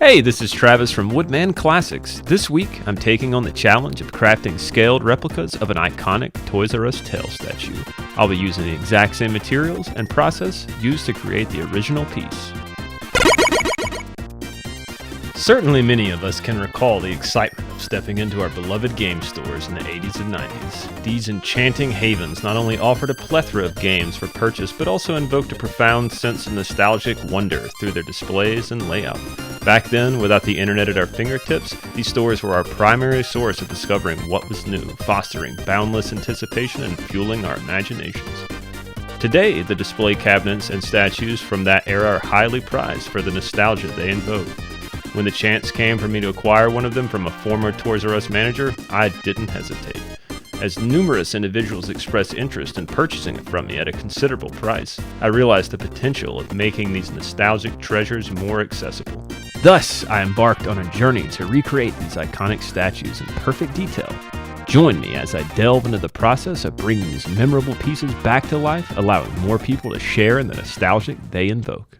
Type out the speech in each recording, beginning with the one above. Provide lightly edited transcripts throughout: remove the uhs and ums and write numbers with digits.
Hey, this is Travis from Woodman Classics. This week, I'm taking on the challenge of crafting scaled replicas of an iconic Toys R Us tail statue. I'll be using the exact same materials and process used to create the original piece. Certainly many of us can recall the excitement of stepping into our beloved game stores in the 80s and 90s. These enchanting havens not only offered a plethora of games for purchase, but also invoked a profound sense of nostalgic wonder through their displays and layout. Back then, without the internet at our fingertips, these stores were our primary source of discovering what was new, fostering boundless anticipation and fueling our imaginations. Today, the display cabinets and statues from that era are highly prized for the nostalgia they invoke. When the chance came for me to acquire one of them from a former Toys R Us manager, I didn't hesitate. As numerous individuals expressed interest in purchasing it from me at a considerable price, I realized the potential of making these nostalgic treasures more accessible. Thus, I embarked on a journey to recreate these iconic statues in perfect detail. Join me as I delve into the process of bringing these memorable pieces back to life, allowing more people to share in the nostalgia they invoke.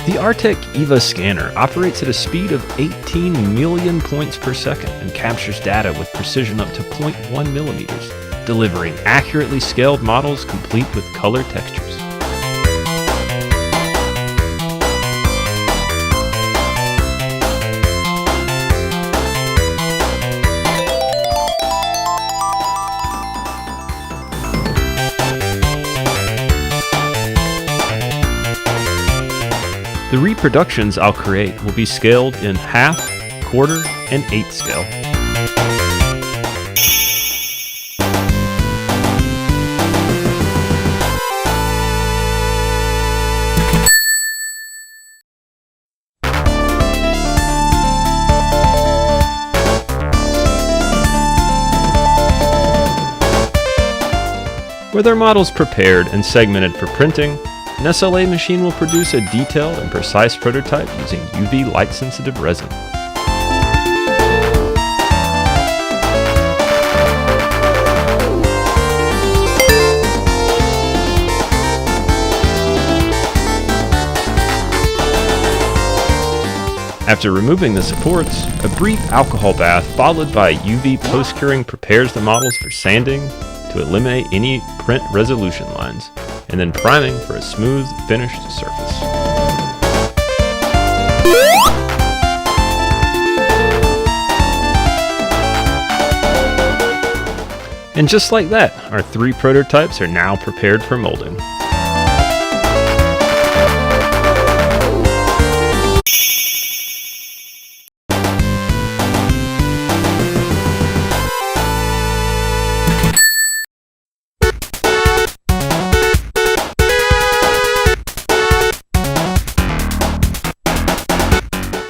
The Artec EVA scanner operates at a speed of 18 million points per second and captures data with precision up to 0.1 millimeters, delivering accurately scaled models complete with color textures. The reproductions I'll create will be scaled in half, quarter, and eighth scale. With our models prepared and segmented for printing, an SLA machine will produce a detailed and precise prototype using UV light-sensitive resin. After removing the supports, a brief alcohol bath followed by UV post-curing prepares the models for sanding to eliminate any print resolution lines, and then priming for a smooth, finished surface. And just like that, our 3 prototypes are now prepared for molding.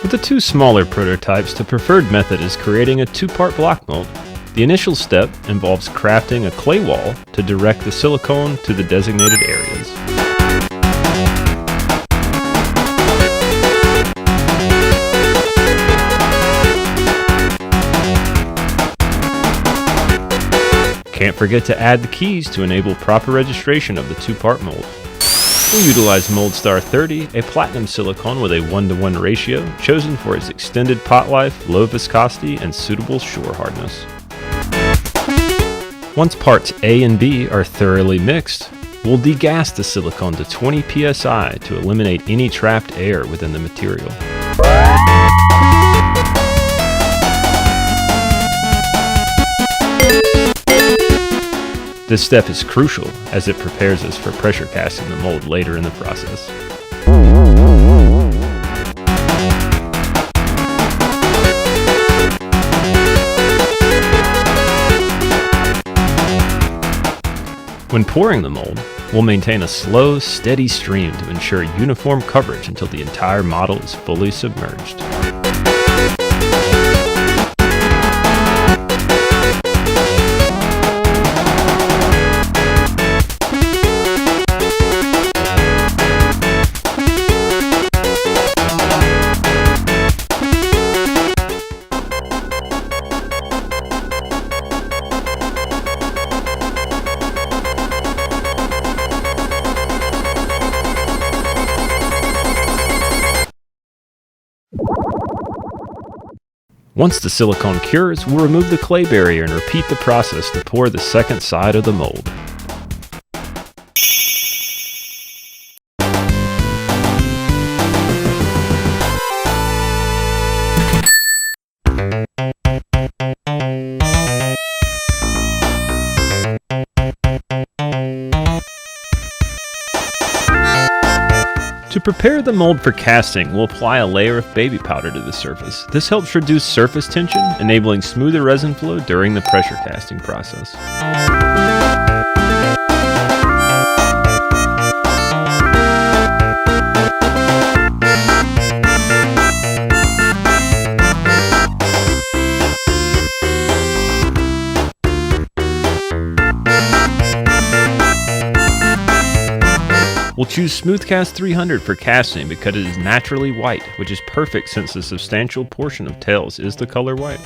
With the 2 smaller prototypes, the preferred method is creating a 2-part block mold. The initial step involves crafting a clay wall to direct the silicone to the designated areas. Can't forget to add the keys to enable proper registration of the 2-part mold. We'll utilize MoldStar 30, a platinum silicone with a 1:1 ratio, chosen for its extended pot life, low viscosity, and suitable shore hardness. Once parts A and B are thoroughly mixed, we'll degas the silicone to 20 psi to eliminate any trapped air within the material. This step is crucial as it prepares us for pressure casting the mold later in the process. When pouring the mold, We'll maintain a slow, steady stream to ensure uniform coverage until the entire model is fully submerged. Once the silicone cures, we'll remove the clay barrier and repeat the process to pour the second side of the mold. To prepare the mold for casting, we'll apply a layer of baby powder to the surface. This helps reduce surface tension, enabling smoother resin flow during the pressure casting process. We'll choose Smoothcast 300 for casting because it is naturally white, which is perfect since a substantial portion of tails is the color white.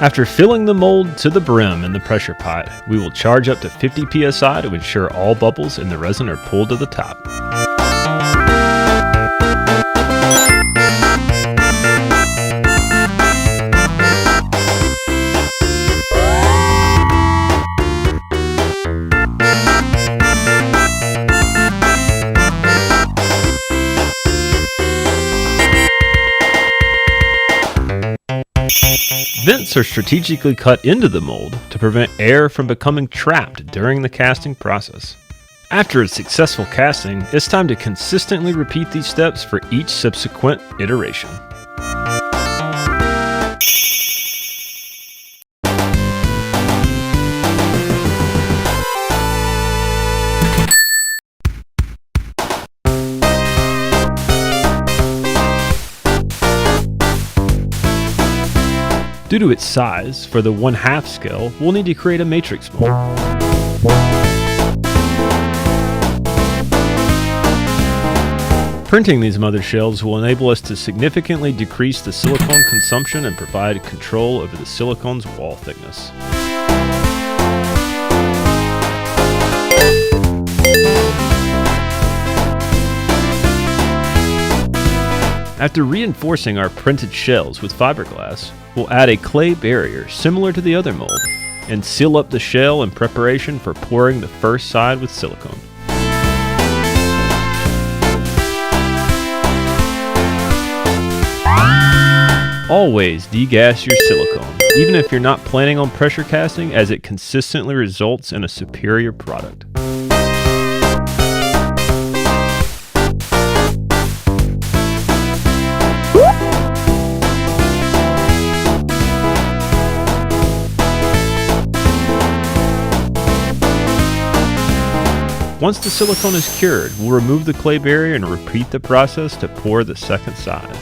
After filling the mold to the brim in the pressure pot, we will charge up to 50 psi to ensure all bubbles in the resin are pulled to the top. Vents are strategically cut into the mold to prevent air from becoming trapped during the casting process. After a successful casting, it's time to consistently repeat these steps for each subsequent iteration. Due to its size, for the 1/2 scale, we'll need to create a matrix mold. Printing these mother shells will enable us to significantly decrease the silicone consumption and provide control over the silicone's wall thickness. After reinforcing our printed shells with fiberglass, we'll add a clay barrier similar to the other mold and seal up the shell in preparation for pouring the first side with silicone. Always degas your silicone, even if you're not planning on pressure casting, as it consistently results in a superior product. Once the silicone is cured, we'll remove the clay barrier and repeat the process to pour the second side.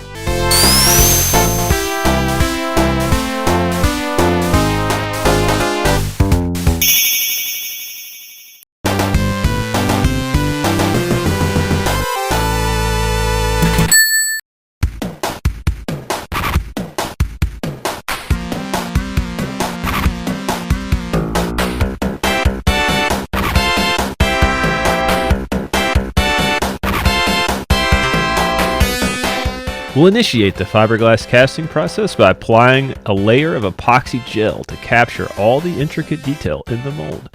We'll initiate the fiberglass casting process by applying a layer of epoxy gel to capture all the intricate detail in the mold.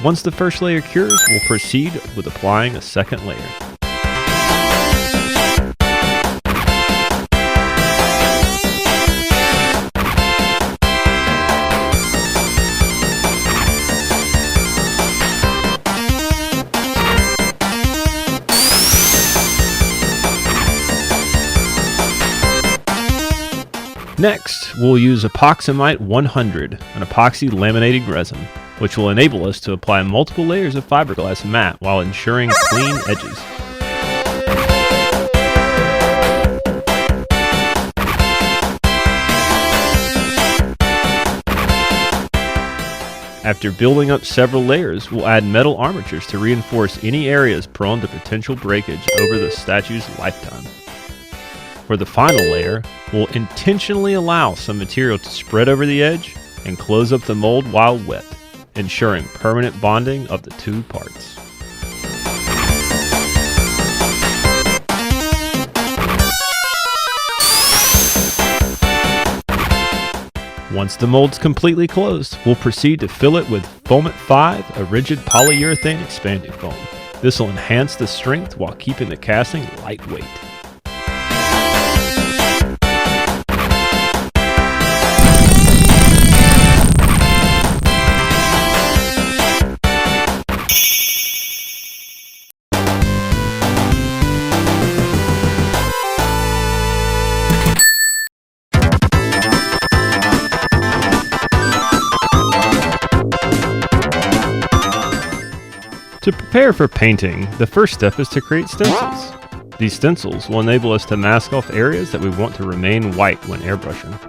Once the first layer cures, we'll proceed with applying a second layer. Next, we'll use Epoxamite 100, an epoxy laminating resin, which will enable us to apply multiple layers of fiberglass mat while ensuring clean edges. After building up several layers, we'll add metal armatures to reinforce any areas prone to potential breakage over the statue's lifetime. For the final layer, we'll intentionally allow some material to spread over the edge and close up the mold while wet, ensuring permanent bonding of the two parts. Once the mold's completely closed, we'll proceed to fill it with Foamit 5, a rigid polyurethane expanding foam. This will enhance the strength while keeping the casting lightweight. To prepare for painting, the first step is to create stencils. These stencils will enable us to mask off areas that we want to remain white when airbrushing.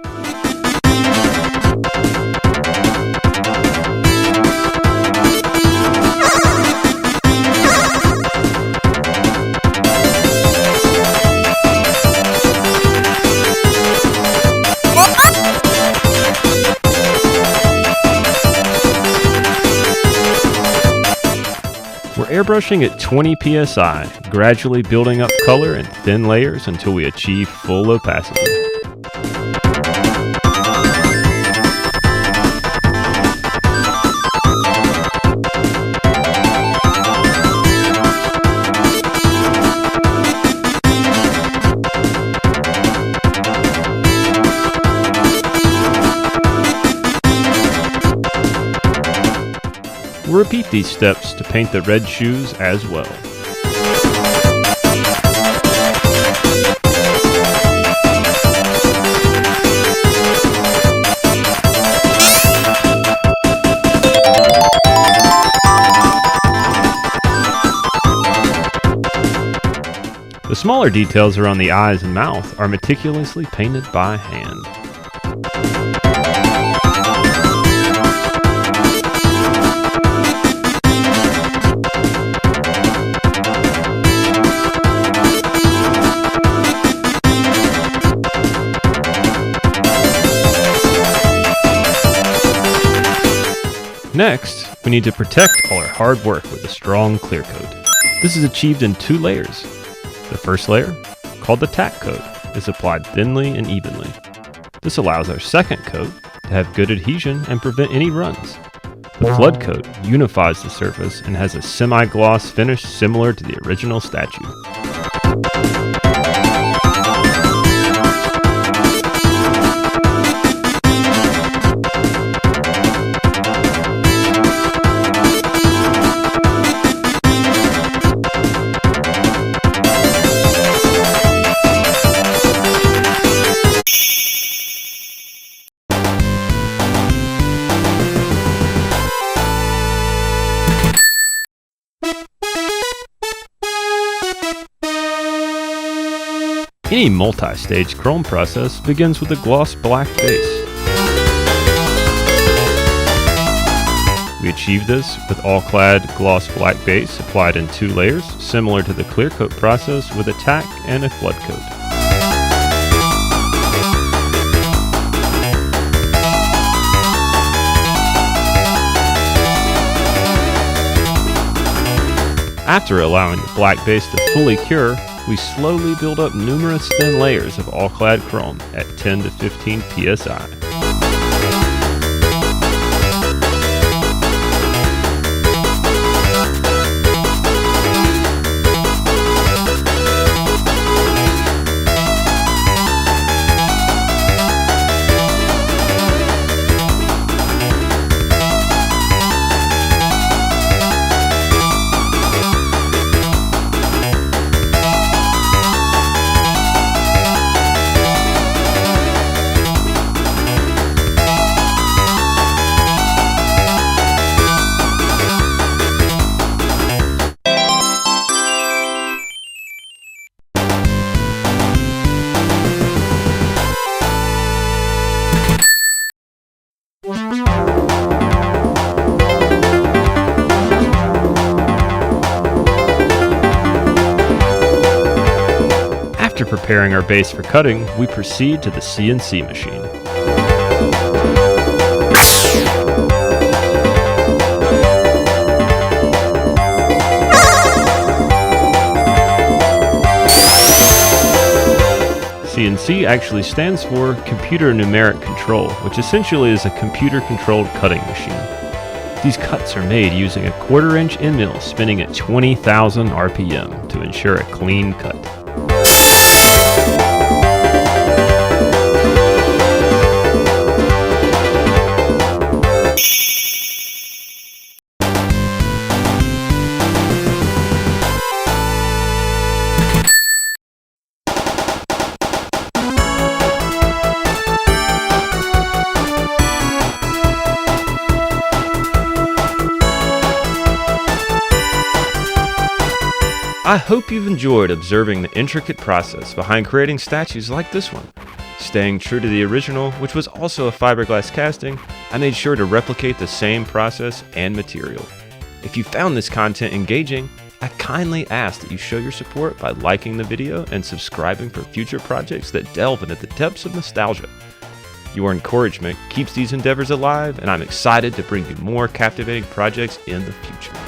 We're airbrushing at 20 psi, gradually building up color in thin layers until we achieve full opacity. We'll repeat these steps to paint the red shoes as well. The smaller details around the eyes and mouth are meticulously painted by hand. Next, we need to protect all our hard work with a strong clear coat. This is achieved in 2 layers. The first layer, called the tack coat, is applied thinly and evenly. This allows our second coat to have good adhesion and prevent any runs. The flood coat unifies the surface and has a semi-gloss finish similar to the original statue. Any multi-stage chrome process begins with a gloss black base. We achieve this with all-clad gloss black base applied in 2 layers, similar to the clear coat process with a tack and a flood coat. After allowing the black base to fully cure, we slowly build up numerous thin layers of all-clad chrome at 10 to 15 psi. After preparing our base for cutting, we proceed to the CNC machine. CNC actually stands for Computer Numeric Control, which essentially is a computer-controlled cutting machine. These cuts are made using a 1/4-inch end mill spinning at 20,000 RPM to ensure a clean cut. I hope you've enjoyed observing the intricate process behind creating statues like this one. Staying true to the original, which was also a fiberglass casting, I made sure to replicate the same process and material. If you found this content engaging, I kindly ask that you show your support by liking the video and subscribing for future projects that delve into the depths of nostalgia. Your encouragement keeps these endeavors alive, and I'm excited to bring you more captivating projects in the future.